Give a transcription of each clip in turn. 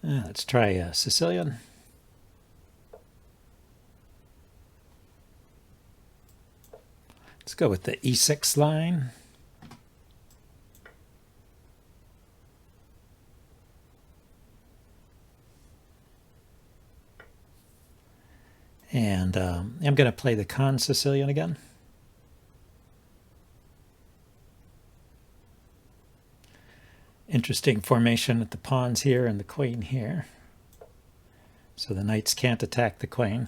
Let's try Sicilian. Let's go with the e6 line. And I'm going to play the con Sicilian again. Interesting formation with the pawns here and the queen here. So the knights can't attack the queen,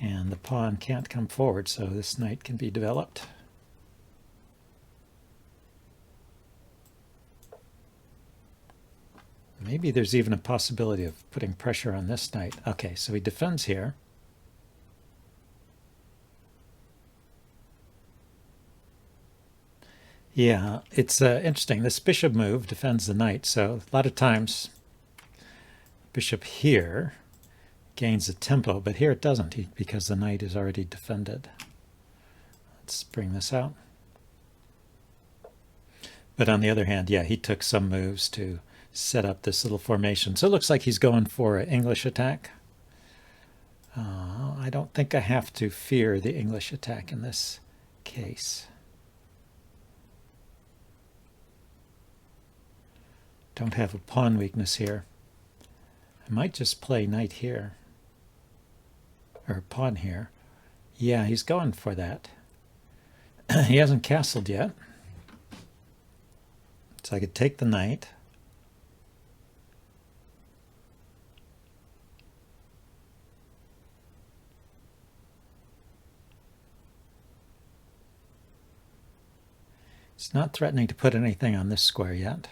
and the pawn can't come forward, so this knight can be developed. Maybe there's even a possibility of putting pressure on this knight. Okay, so he defends here. Yeah, it's interesting. This bishop move defends the knight, so a lot of times bishop here gains a tempo, but here it doesn't because the knight is already defended. Let's bring this out. But on the other hand, yeah, he took some moves to set up this little formation. So it looks like he's going for an English attack. I don't think I have to fear the English attack in this case. Don't have a pawn weakness here. I might just play knight here. Or pawn here. Yeah, he's going for that. He hasn't castled yet. So I could take the knight. It's not threatening to put anything on this square yet.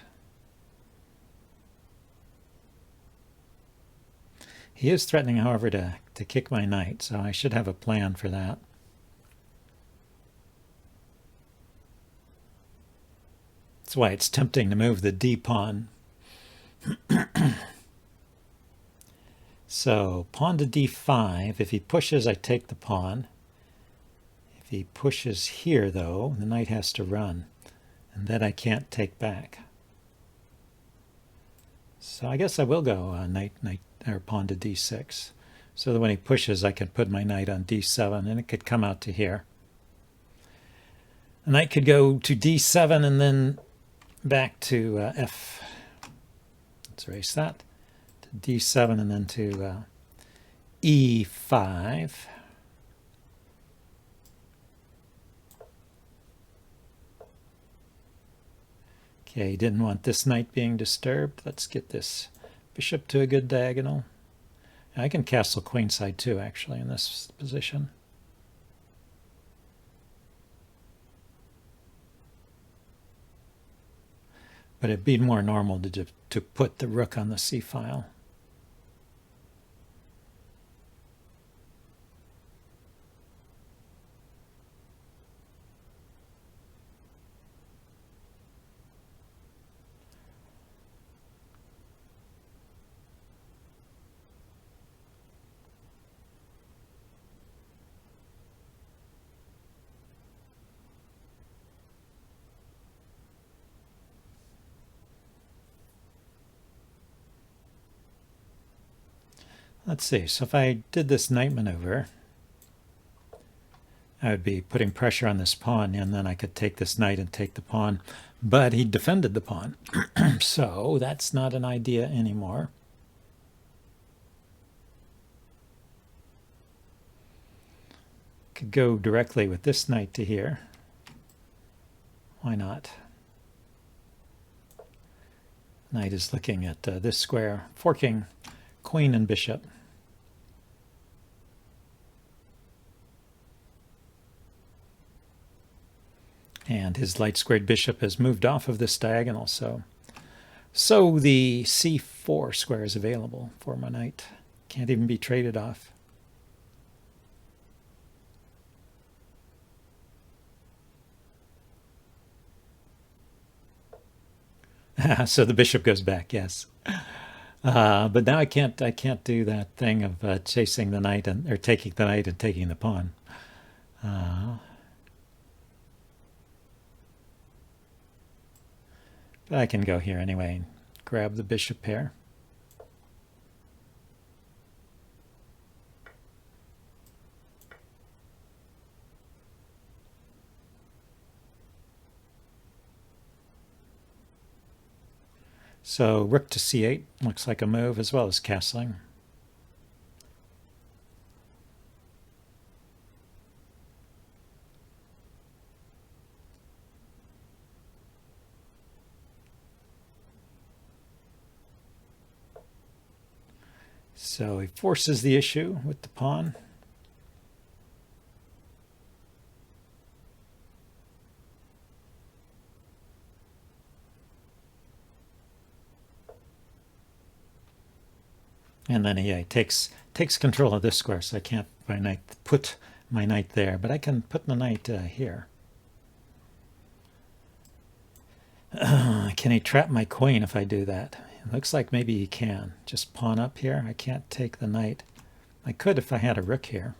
He is threatening, however, to kick my knight, so I should have a plan for that. That's why it's tempting to move the d-pawn. So pawn to d5. If he pushes, I take the pawn. If he pushes here, though, the knight has to run, and that I can't take back. So I guess I will go knight, or pawn to d6. So that when he pushes, I can put my knight on d7, and it could come out to here. The knight could go to d7 and then back to f. Let's erase that. To d7 and then to e5. Okay, he didn't want this knight being disturbed. Let's get this bishop to a good diagonal. I can castle queenside too, actually, in this position. But it'd be more normal to put the rook on the c-file. Let's see, so if I did this knight maneuver, I would be putting pressure on this pawn, and then I could take this knight and take the pawn, but he defended the pawn. So that's not an idea anymore. Could go directly with this knight to here. Why not? Knight is looking at this square, forking queen and bishop. And his light squared bishop has moved off of this diagonal, so the c4 square is available for my knight. Can't even be traded off. So the bishop goes back, yes. But now I can't do that thing of chasing the knight or taking the knight and taking the pawn. But I can go here anyway and grab the bishop pair. So rook to c8 looks like a move, as well as castling. So he forces the issue with the pawn. And then he takes control of this square, so I can't put my knight there, but I can put the knight here. Can he trap my queen if I do that? It looks like maybe he can. Just pawn up here. I can't take the knight. I could if I had a rook here.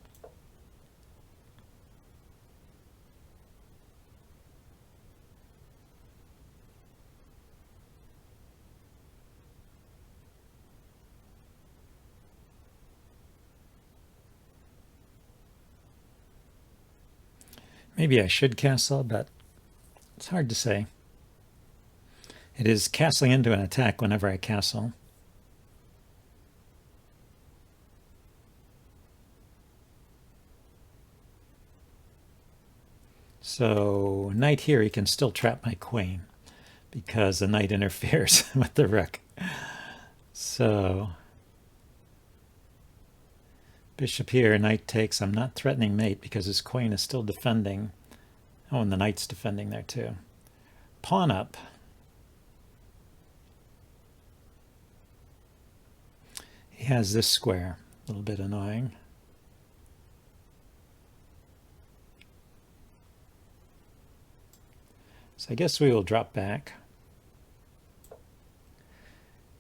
Maybe I should castle, but it's hard to say. It is castling into an attack whenever I castle. So knight here, he can still trap my queen because the knight interferes with the rook. So bishop here, knight takes. I'm not threatening mate because his queen is still defending. Oh, and the knight's defending there too. Pawn up. He has this square, a little bit annoying. So I guess we will drop back.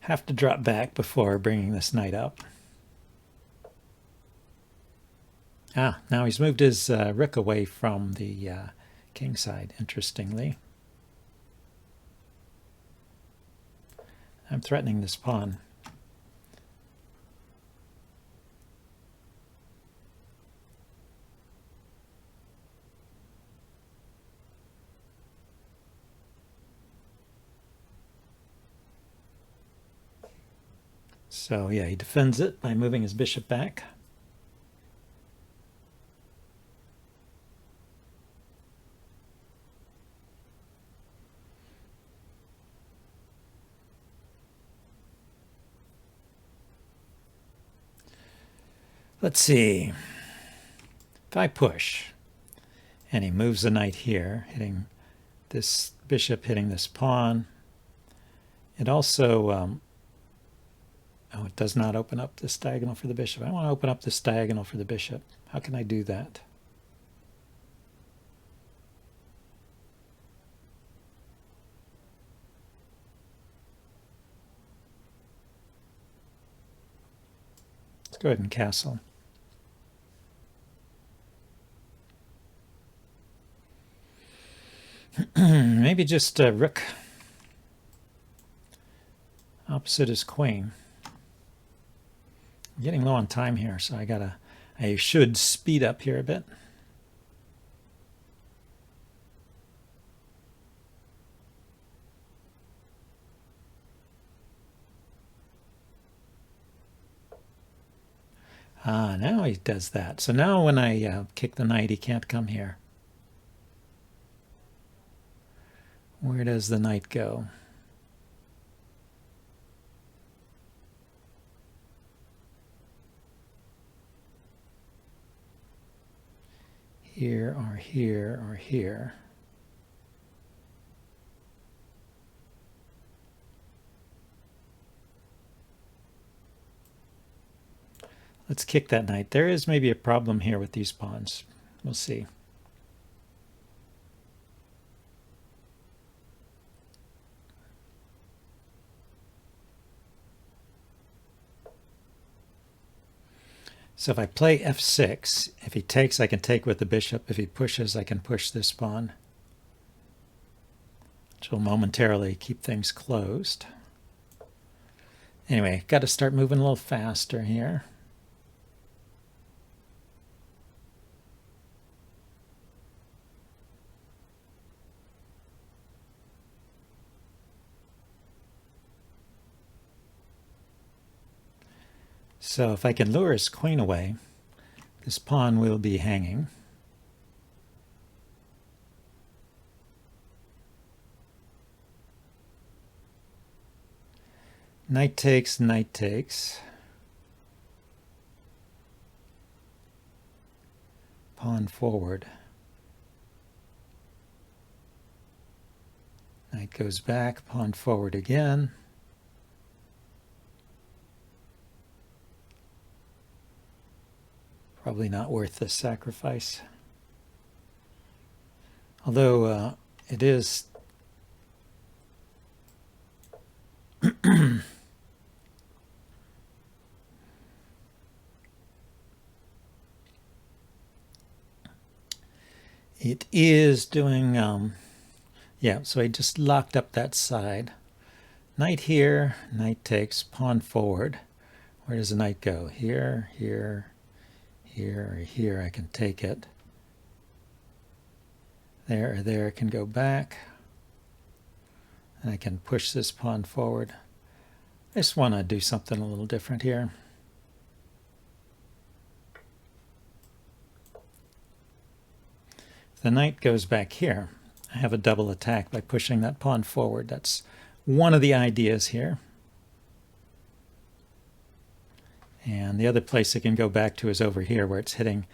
Have to drop back before bringing this knight up. Ah, now he's moved his rook away from the king side, interestingly. I'm threatening this pawn. So yeah, he defends it by moving his bishop back. Let's see. If I push, and he moves the knight here, hitting this bishop, hitting this pawn, it also, oh, it does not open up this diagonal for the bishop. I want to open up this diagonal for the bishop. How can I do that? Let's go ahead and castle. Maybe just rook opposite his queen. I'm getting low on time here, so I should speed up here a bit. Ah, now he does that. So now when I kick the knight, he can't come here. Where does the knight go? Here or here or here. Let's kick that knight. There is maybe a problem here with these pawns. We'll see. So if I play f6, if he takes, I can take with the bishop. If he pushes, I can push this pawn, which will momentarily keep things closed. Anyway, got to start moving a little faster here. So if I can lure his queen away, this pawn will be hanging. Knight takes, knight takes. Pawn forward. Knight goes back, pawn forward again. Probably not worth the sacrifice. Although it is it is doing yeah, so I just locked up that side. Knight here, knight takes, pawn forward. Where does the knight go? Here, here, here, or here. I can take it. There or there, can go back. And I can push this pawn forward. I just want to do something a little different here. If the knight goes back here, I have a double attack by pushing that pawn forward. That's one of the ideas here. And the other place it can go back to is over here, where it's hitting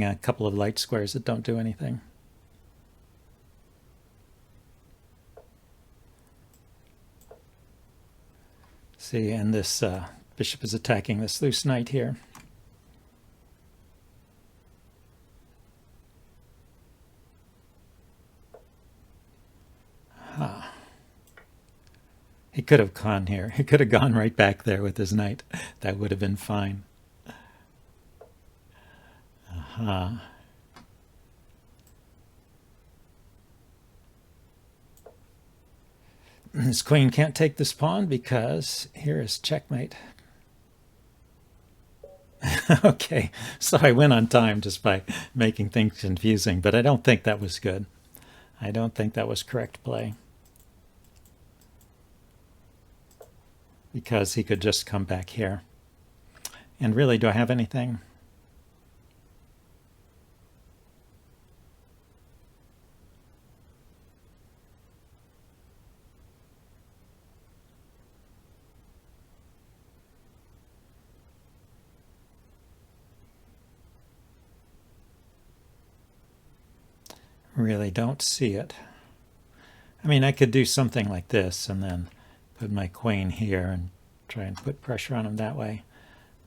a couple of light squares that don't do anything. See, and this bishop is attacking this loose knight here. He could have gone here. He could have gone right back there with his knight. That would have been fine. His queen can't take this pawn because here is checkmate. Okay, so I went on time just by making things confusing, but I don't think that was good. I don't think that was correct play. Because he could just come back here. And really, do I have anything? Really don't see it. I mean, I could do something like this and then put my queen here and try and put pressure on him that way.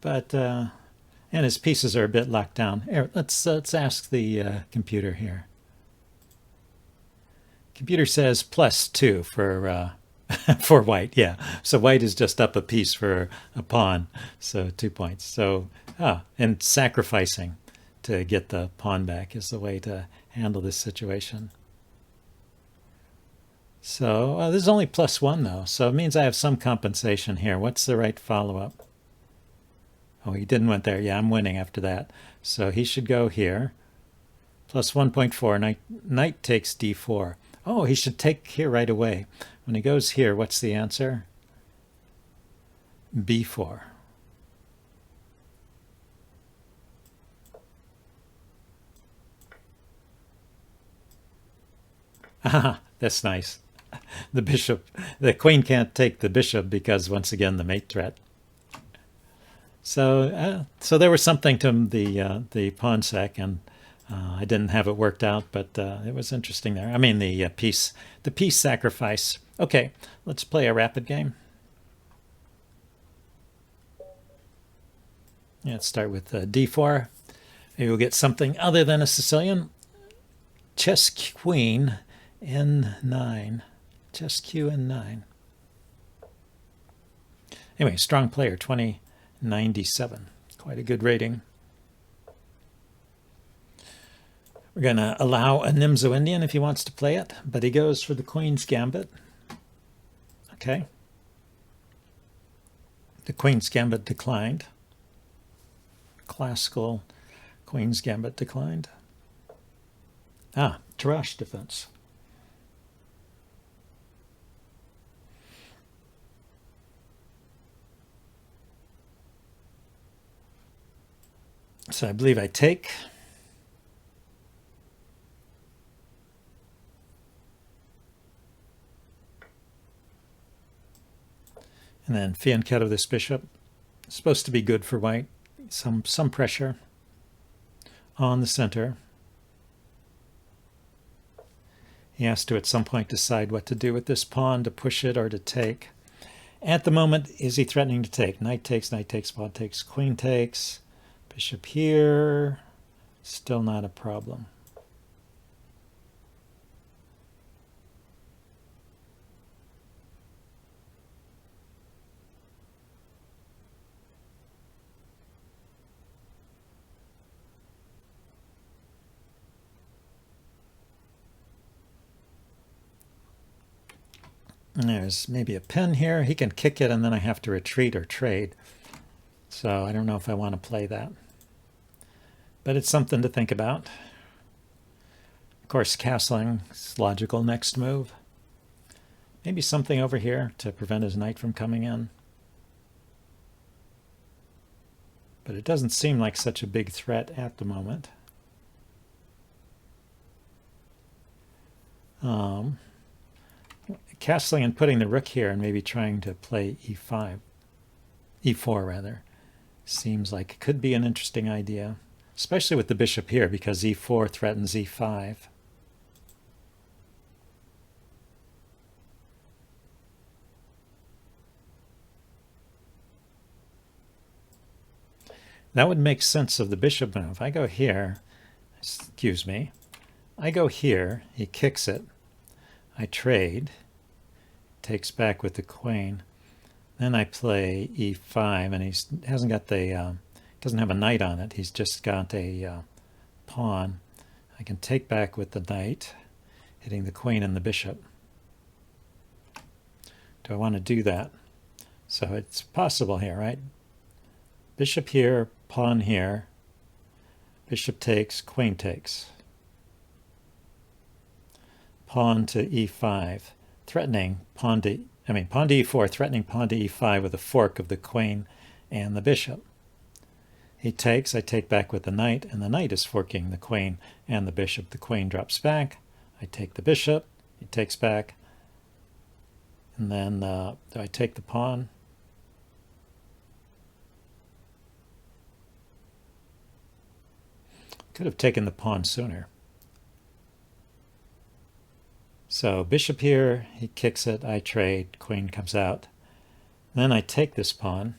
But, and his pieces are a bit locked down. Here, let's ask the computer here. Computer says +2 for for white, yeah. So white is just up a piece for a pawn, so 2 points. So, and sacrificing to get the pawn back is the way to handle this situation. So this is only +1 though, so it means I have some compensation here. What's the right follow-up? Oh, he didn't went there. Yeah, I'm winning after that. So he should go here. +1.4, knight takes d4. Oh, he should take here right away. When he goes here, what's the answer? b4. Ah, that's nice. The bishop, the queen can't take the bishop because once again the mate threat. So, so there was something to the pawn sec, and I didn't have it worked out, but it was interesting there. I mean the piece sacrifice. Okay, let's play a rapid game. Yeah, let's start with d4. Maybe we'll get something other than a Sicilian. Chess queen n9. Chess q n9. Anyway, strong player, 2097. Quite a good rating. We're going to allow a Nimzo Indian if he wants to play it, but he goes for the Queen's Gambit. Okay. The Queen's Gambit declined. Classical Queen's Gambit declined. Ah, Tarrasch defense. So I believe I take. And then fianchetto this bishop. It's supposed to be good for white. Some pressure on the center. He has to at some point decide what to do with this pawn, to push it or to take. At the moment, is he threatening to take? Knight takes, pawn takes, queen takes. Bishop here. Still not a problem. There's maybe a pin here. He can kick it and then I have to retreat or trade. So I don't know if I want to play that. But it's something to think about. Of course, castling is logical next move. Maybe something over here to prevent his knight from coming in. But it doesn't seem like such a big threat at the moment. Castling and putting the rook here and maybe trying to play e4 rather, seems like it could be an interesting idea, especially with the bishop here because e4 threatens e5. That would make sense of the bishop move. I go here, excuse me, I go here, he kicks it, I trade, takes back with the queen, then I play e5, and he hasn't got the, doesn't have a knight on it, he's just got a pawn. I can take back with the knight, hitting the queen and the bishop. Do I want to do that? So it's possible here, right? Bishop here, pawn here, bishop takes, queen takes. Pawn to e5, threatening pawn to e4, threatening pawn to e5 with a fork of the queen and the bishop. He takes, I take back with the knight, and the knight is forking the queen and the bishop. The queen drops back, I take the bishop, he takes back, and then do I take the pawn? Could have taken the pawn sooner. So bishop here, he kicks it, I trade, queen comes out. Then I take this pawn.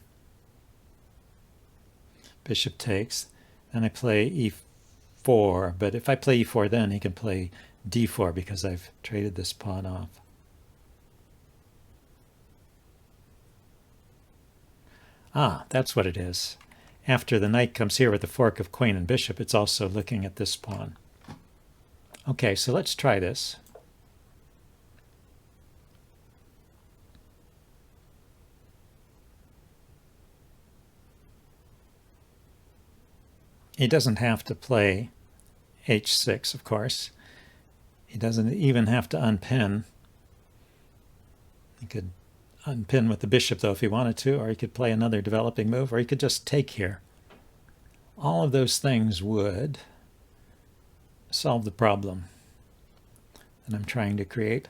Bishop takes, then I play e4, but if I play e4 then he can play d4 because I've traded this pawn off. Ah, that's what it is. After the knight comes here with the fork of queen and bishop, it's also looking at this pawn. Okay, so let's try this. He doesn't have to play h6, of course. He doesn't even have to unpin. He could unpin with the bishop, though, if he wanted to, or he could play another developing move, or he could just take here. All of those things would solve the problem that I'm trying to create.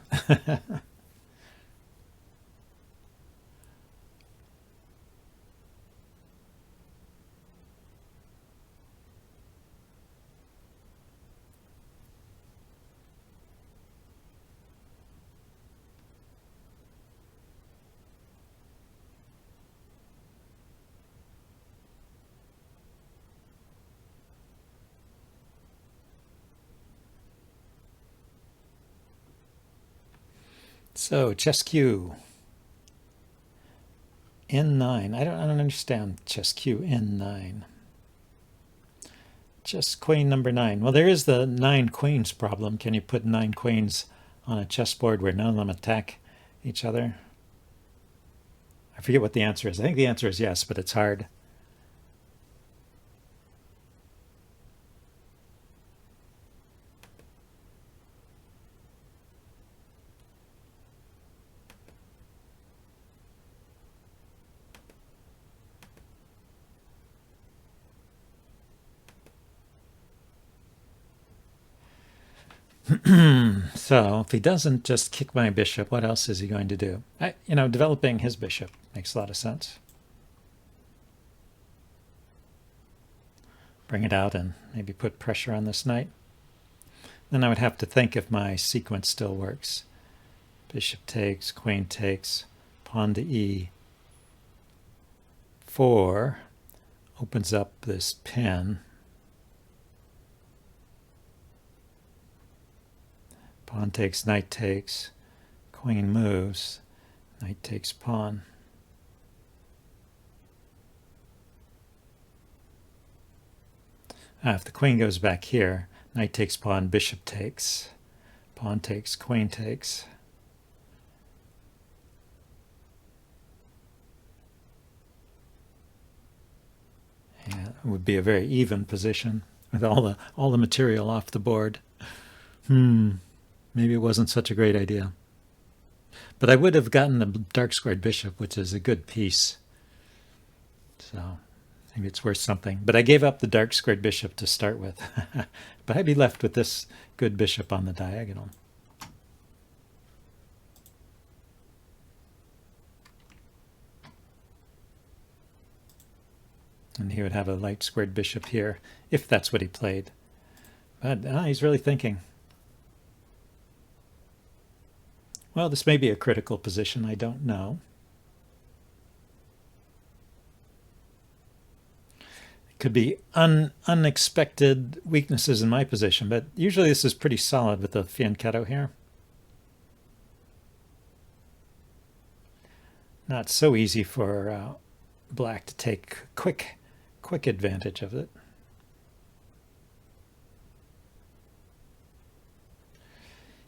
So chess Q N9. I don't understand chess Q N9. Chess queen number 9. Well, there is the 9 queens problem. Can you put 9 queens on a chessboard where none of them attack each other? I forget what the answer is. I think the answer is yes, but it's hard. So if he doesn't just kick my bishop, what else is he going to do? Developing his bishop makes a lot of sense. Bring it out and maybe put pressure on this knight. Then I would have to think if my sequence still works. Bishop takes, queen takes, pawn to e4 opens up this pin. Pawn takes, knight takes, queen moves, knight takes pawn. If the queen goes back here, knight takes pawn, bishop takes, pawn takes, queen takes. Yeah, it would be a very even position with all the material off the board. Maybe it wasn't such a great idea. But I would have gotten the dark squared bishop, which is a good piece. So maybe it's worth something. But I gave up the dark squared bishop to start with. But I'd be left with this good bishop on the diagonal. And he would have a light squared bishop here, if that's what he played. But he's really thinking. Well, this may be a critical position. I don't know. It could be unexpected weaknesses in my position, but usually this is pretty solid with the fianchetto here. Not so easy for black to take quick advantage of it.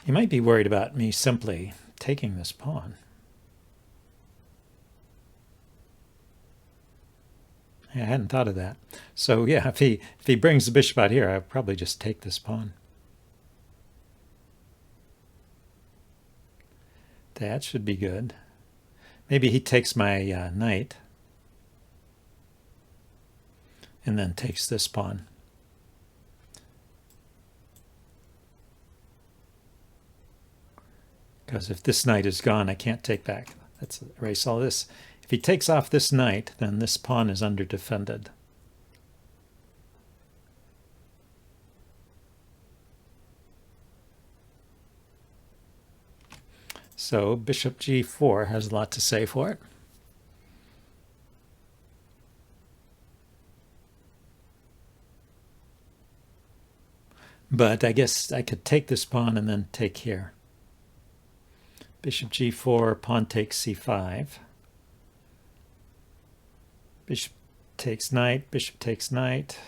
He might be worried about me simply taking this pawn. I hadn't thought of that. So yeah, if he brings the bishop out here, I'll probably just take this pawn. That should be good. Maybe he takes my knight and then takes this pawn. Because if this knight is gone, I can't take back. Let's erase all this. If he takes off this knight, then this pawn is under defended. So bishop g4 has a lot to say for it. But I guess I could take this pawn and then take here. Bishop g4, pawn takes c5. Bishop takes knight, bishop takes knight.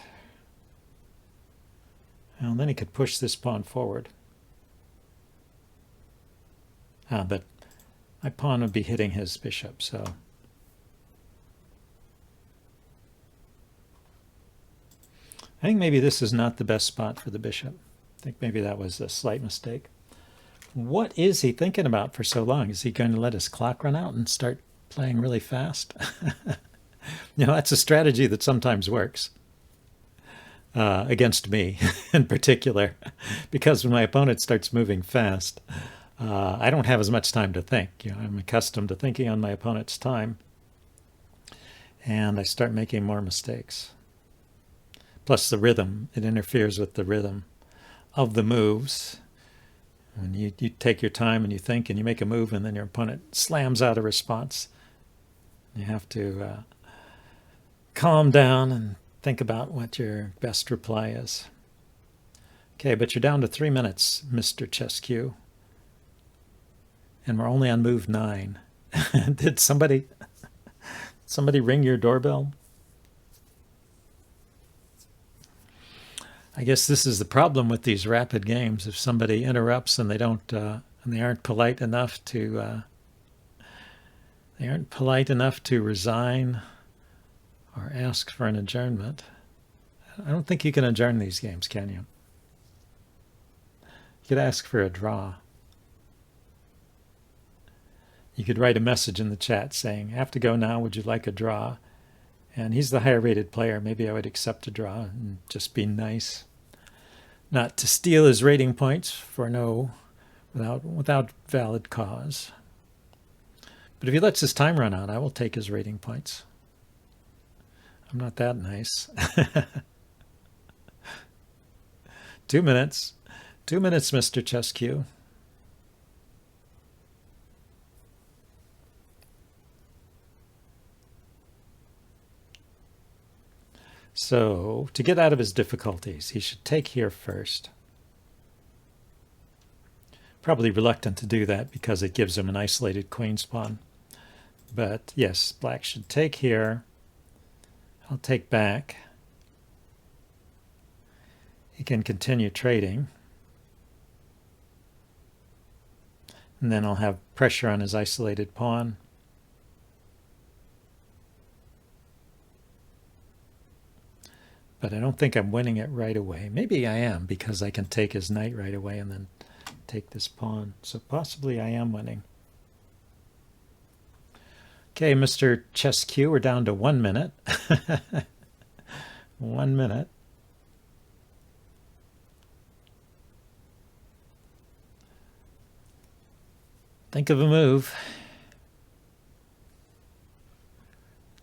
And then he could push this pawn forward. But my pawn would be hitting his bishop, so. I think maybe this is not the best spot for the bishop. I think maybe that was a slight mistake. What is he thinking about for so long? Is he going to let his clock run out and start playing really fast? That's a strategy that sometimes works. Against me in particular, because when my opponent starts moving fast, I don't have as much time to think. I'm accustomed to thinking on my opponent's time, and I start making more mistakes. Plus the rhythm, it interferes with the rhythm of the moves. When you take your time and you think and you make a move and then your opponent slams out a response, you have to calm down and think about what your best reply is. Okay, but you're down to 3 minutes, Mr. Chesq. And we're only on move 9. Did somebody ring your doorbell? I guess this is the problem with these rapid games. If somebody interrupts and they aren't polite enough to resign or ask for an adjournment. I don't think you can adjourn these games, can you? You could ask for a draw. You could write a message in the chat saying, I have to go now, would you like a draw? And he's the higher rated player. Maybe I would accept a draw and just be nice. not to steal his rating points for without valid cause. But if he lets his time run out, I will take his rating points. I'm not that nice. 2 minutes. 2 minutes, Mr. Chesq. So, to get out of his difficulties, he should take here first. Probably reluctant to do that because it gives him an isolated queen's pawn. But yes, black should take here. I'll take back. He can continue trading. And then I'll have pressure on his isolated pawn. But I don't think I'm winning it right away. Maybe I am, because I can take his knight right away and then take this pawn. So possibly I am winning. Okay, Mr. Chesq, we're down to 1 minute. 1 minute. Think of a move.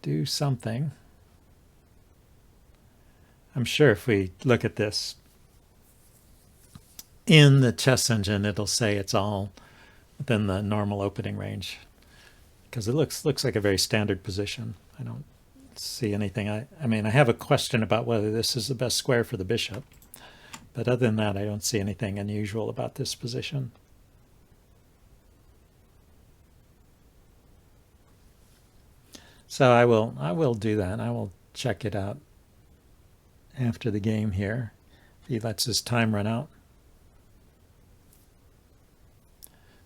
Do something. I'm sure if we look at this in the chess engine, it'll say it's all within the normal opening range, because it looks like a very standard position. I don't see anything. I mean, I have a question about whether this is the best square for the bishop, but other than that, I don't see anything unusual about this position. So I will do that. I will check it out after the game here, if he lets his time run out,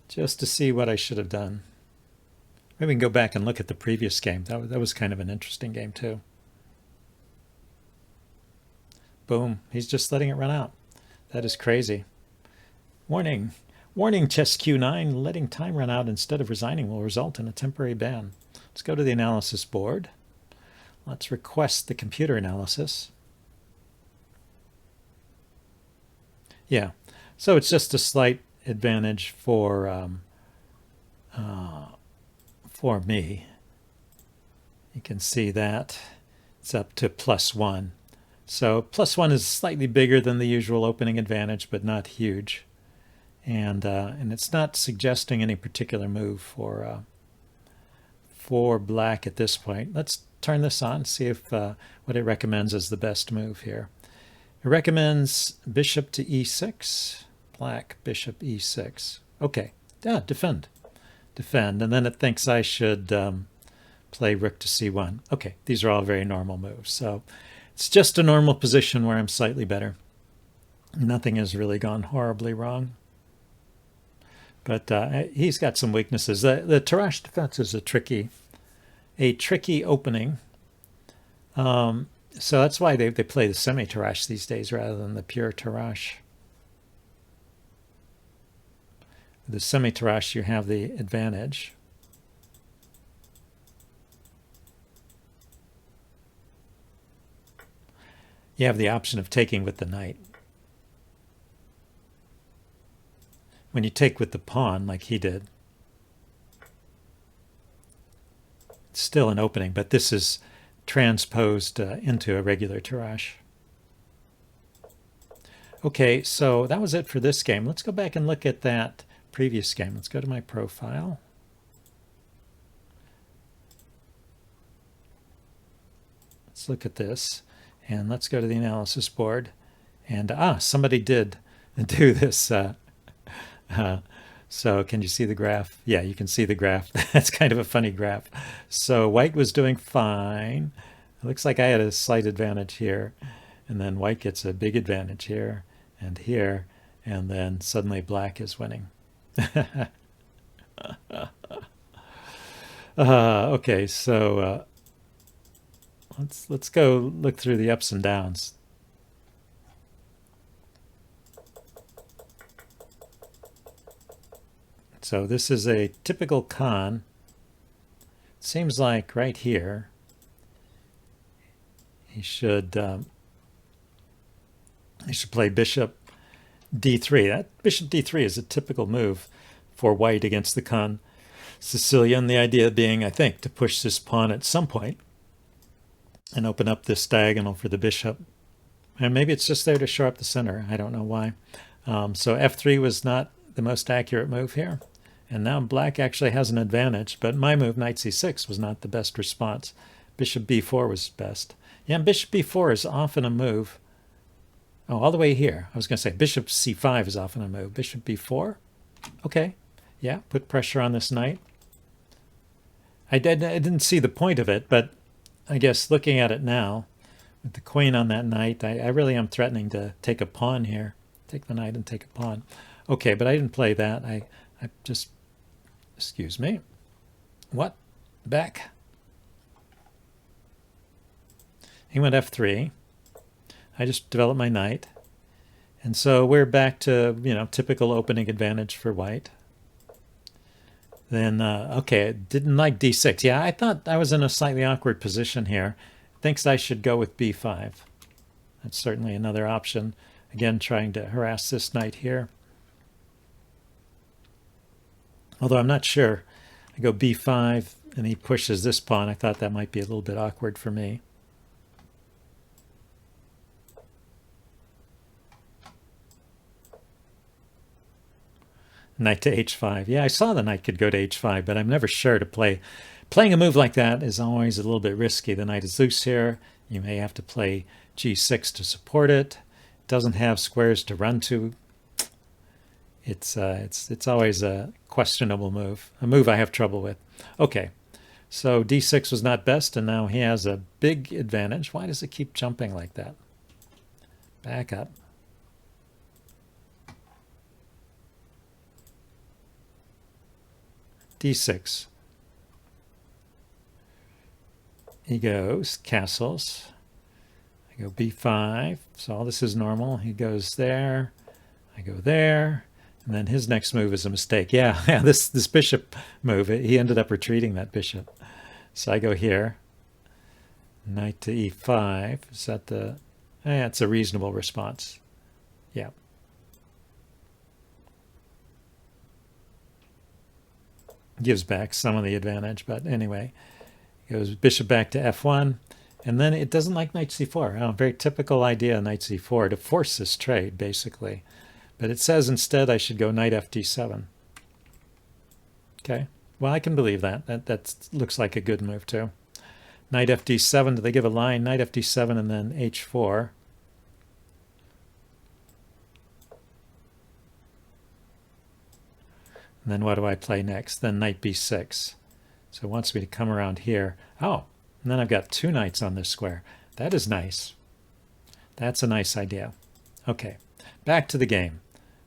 just to see what I should have done. Maybe we can go back and look at the previous game. That was kind of an interesting game too. Boom, he's just letting it run out. That is crazy. Warning. Warning, Chesq9, letting time run out instead of resigning will result in a temporary ban. Let's go to the analysis board. Let's request the computer analysis. Yeah, so it's just a slight advantage for me. You can see that it's up to +1. So +1 is slightly bigger than the usual opening advantage, but not huge. And it's not suggesting any particular move for black at this point. Let's turn this on, see if what it recommends is the best move here. It recommends bishop to e6, black, bishop e6. Okay, defend. Defend, and then it thinks I should play rook to c1. Okay, these are all very normal moves. So it's just a normal position where I'm slightly better. Nothing has really gone horribly wrong. But he's got some weaknesses. The Tarrasch defense is a tricky opening. So that's why they play the semi-Tarrasch these days rather than the pure Tarrasch. The semi-Tarrasch, you have the advantage. You have the option of taking with the knight. When you take with the pawn, like he did, it's still an opening, but this is transposed into a regular Tarrasch. Okay, so that was it for this game. Let's go back and look at that previous game. Let's go to my profile. Let's look at this, and let's go to the analysis board. And somebody did do this. So can you see the graph? Yeah, you can see the graph. That's kind of a funny graph. So white was doing fine. It looks like I had a slight advantage here. And then white gets a big advantage here and here. And then suddenly black is winning. Okay, so let's go look through the ups and downs. So this is a typical con. Seems like right here he should play bishop d3. That bishop d3 is a typical move for white against the Sicilian. The idea being, I think, to push this pawn at some point and open up this diagonal for the bishop. And maybe it's just there to shore up the center. I don't know why. So f3 was not the most accurate move here. And now black actually has an advantage, but my move, knight c6, was not the best response. Bishop b4 was best. Yeah, and bishop b4 is often a move. Oh, all the way here. I was going to say bishop c5 is often a move. Bishop b4? Okay. Yeah, put pressure on this knight. I didn't see the point of it, but I guess looking at it now, with the queen on that knight, I really am threatening to take a pawn here. Take the knight and take a pawn. Okay, but I didn't play that. I just... Excuse me. What? Back. He went f3. I just developed my knight. And so we're back to, typical opening advantage for white. Then, okay, I didn't like d6. Yeah, I thought I was in a slightly awkward position here. Thinks I should go with b5. That's certainly another option. Again, trying to harass this knight here. Although I'm not sure. I go b5 and he pushes this pawn. I thought that might be a little bit awkward for me. Knight to h5. Yeah, I saw the knight could go to h5, but I'm never sure to play. Playing a move like that is always a little bit risky. The knight is loose here. You may have to play g6 to support it. It doesn't have squares to run to. It's always a questionable move, a move I have trouble with. Okay, so d6 was not best, and now he has a big advantage. Why does it keep jumping like that? Back up. d6. He goes castles. I go b5. So all this is normal. He goes there. I go there. And then his next move is a mistake. Yeah, this bishop move, he ended up retreating that bishop. So I go here. Knight to e5. Is that the... it's a reasonable response. Yeah. Gives back some of the advantage, but anyway. Goes bishop back to f1. And then it doesn't like knight c4. Oh, very typical idea, knight c4, to force this trade, basically. But it says instead I should go knight fd7. Okay, well, I can believe that. That looks like a good move too. Knight fd7, do they give a line? Knight fd7 and then h4. And then what do I play next? Then knight b6. So it wants me to come around here. Oh, and then I've got two knights on this square. That is nice. That's a nice idea. Okay, back to the game.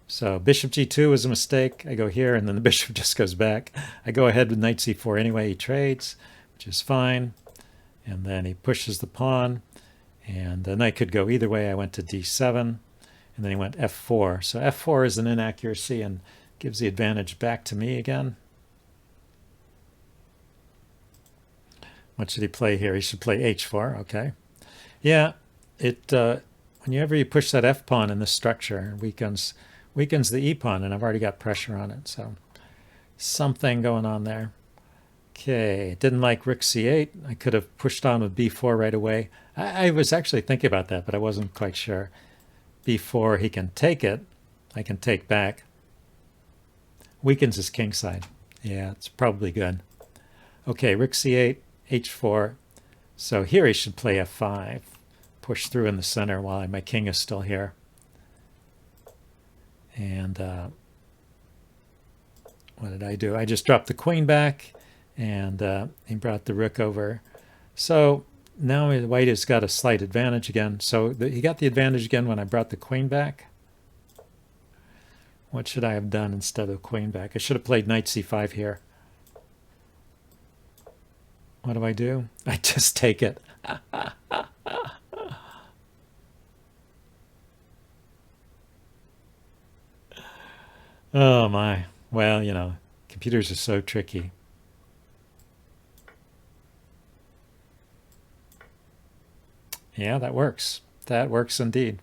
So bishop g2 was a mistake. I go here, and then the bishop just goes back. I go ahead with knight c4 anyway. He trades, which is fine. And then he pushes the pawn. And the knight could go either way. I went to d7, and then he went f4. So f4 is an inaccuracy and gives the advantage back to me again. What should he play here? He should play h4. Okay. Yeah, whenever you push that f pawn in this structure, it weakens the e pawn, and I've already got pressure on it. So something going on there. Okay, didn't like rook c8. I could have pushed on with b4 right away. I was actually thinking about that, but I wasn't quite sure. b4, he can take it. I can take back. Weakens his king side. Yeah, it's probably good. Okay, rook c8, h4. So here he should play f5. Push through in the center while my king is still here. And what did I do? I just dropped the queen back, and he brought the rook over. So now white has got a slight advantage again. So he got the advantage again when I brought the queen back. What should I have done instead of queen back? I should have played knight c5 here. What do? I just take it. Oh my. Well, computers are so tricky. Yeah, that works. That works indeed.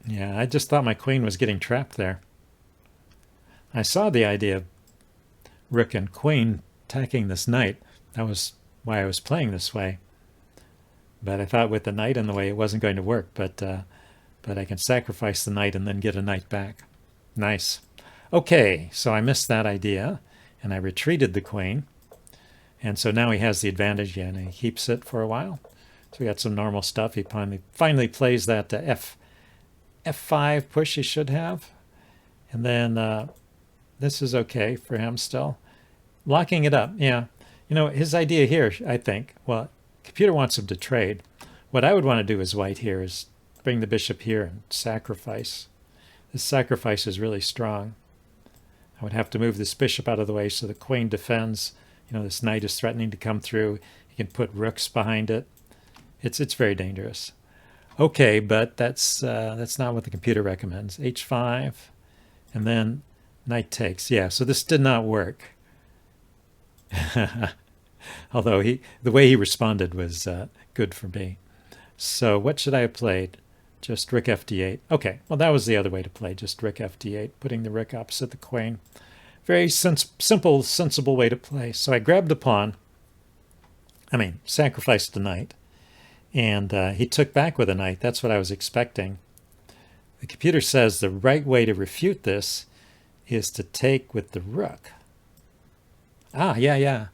Yeah, I just thought my queen was getting trapped there. I saw the idea of rook and queen attacking this knight. That was why I was playing this way. But I thought with the knight in the way it wasn't going to work. But I can sacrifice the knight and then get a knight back. Nice. Okay, so I missed that idea, and I retreated the queen. And so now he has the advantage again, and he keeps it for a while. So we got some normal stuff. He finally plays that F5 push he should have. And then this is okay for him still. Locking it up, yeah. You know, his idea here, I think, well, computer wants him to trade. What I would want to do as white here is bring the bishop here and sacrifice. This sacrifice is really strong. I would have to move this bishop out of the way so the queen defends. You know, this knight is threatening to come through. You can put rooks behind it. It's very dangerous. Okay, but that's not what the computer recommends. H5, and then knight takes. Yeah, so this did not work. Although the way he responded was good for me. So what should I have played? Just rook fd8. Okay, well that was the other way to play, just rook fd8, putting the rook opposite the queen. Very simple, sensible way to play. So I grabbed the pawn, sacrificed the knight, and he took back with a knight. That's what I was expecting. The computer says the right way to refute this is to take with the rook. Ah, yeah.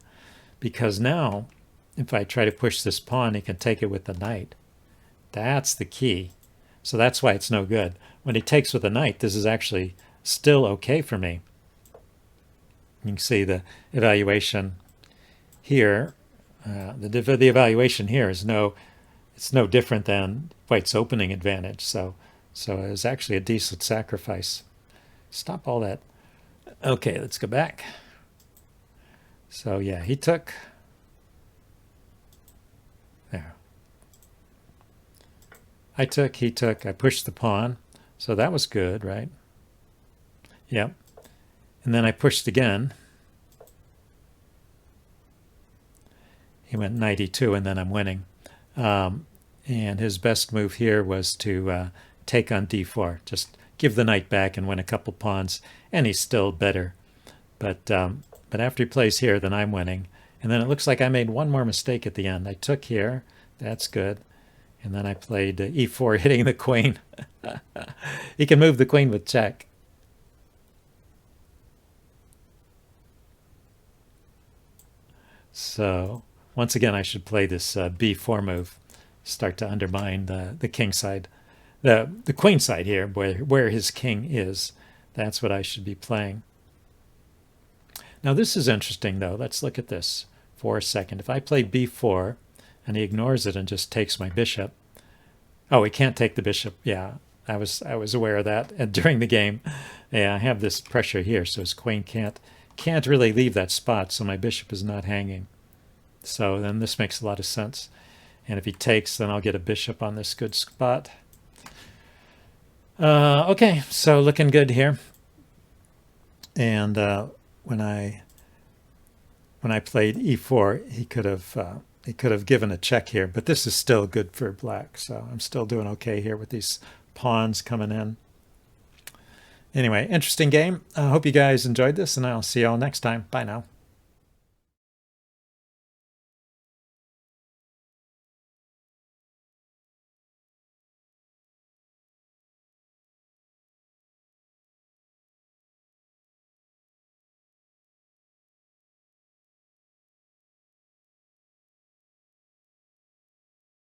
Because now, if I try to push this pawn, he can take it with the knight. That's the key. So that's why it's no good. When he takes with the knight, this is actually still okay for me. You can see the evaluation here. The evaluation here is it's no different than white's opening advantage. So it was actually a decent sacrifice. Stop all that. Okay, let's go back. So yeah, he took. There. I took, he took, I pushed the pawn. So that was good, right? Yep. And then I pushed again. He went knight e2, and then I'm winning. And his best move here was to take on d4. Just give the knight back and win a couple pawns. And he's still better. But after he plays here, then I'm winning. And then it looks like I made one more mistake at the end. I took here. That's good. And then I played e4, hitting the queen. He can move the queen with check. So once again, I should play this b4 move. Start to undermine the king side. The queen side here, where his king is. That's what I should be playing. Now this is interesting, though. Let's look at this for a second. If I play b4 and he ignores it and just takes my bishop. Oh, he can't take the bishop. Yeah, I was aware of that during the game. Yeah, I have this pressure here, so his queen can't really leave that spot, so my bishop is not hanging. So then this makes a lot of sense. And if he takes, then I'll get a bishop on this good spot. Okay, so looking good here. And when I played e4, he could have given a check here, but this is still good for black, so I'm still doing okay here with these pawns coming in. Anyway, interesting game. I hope you guys enjoyed this, and I'll see you all next time. Bye now.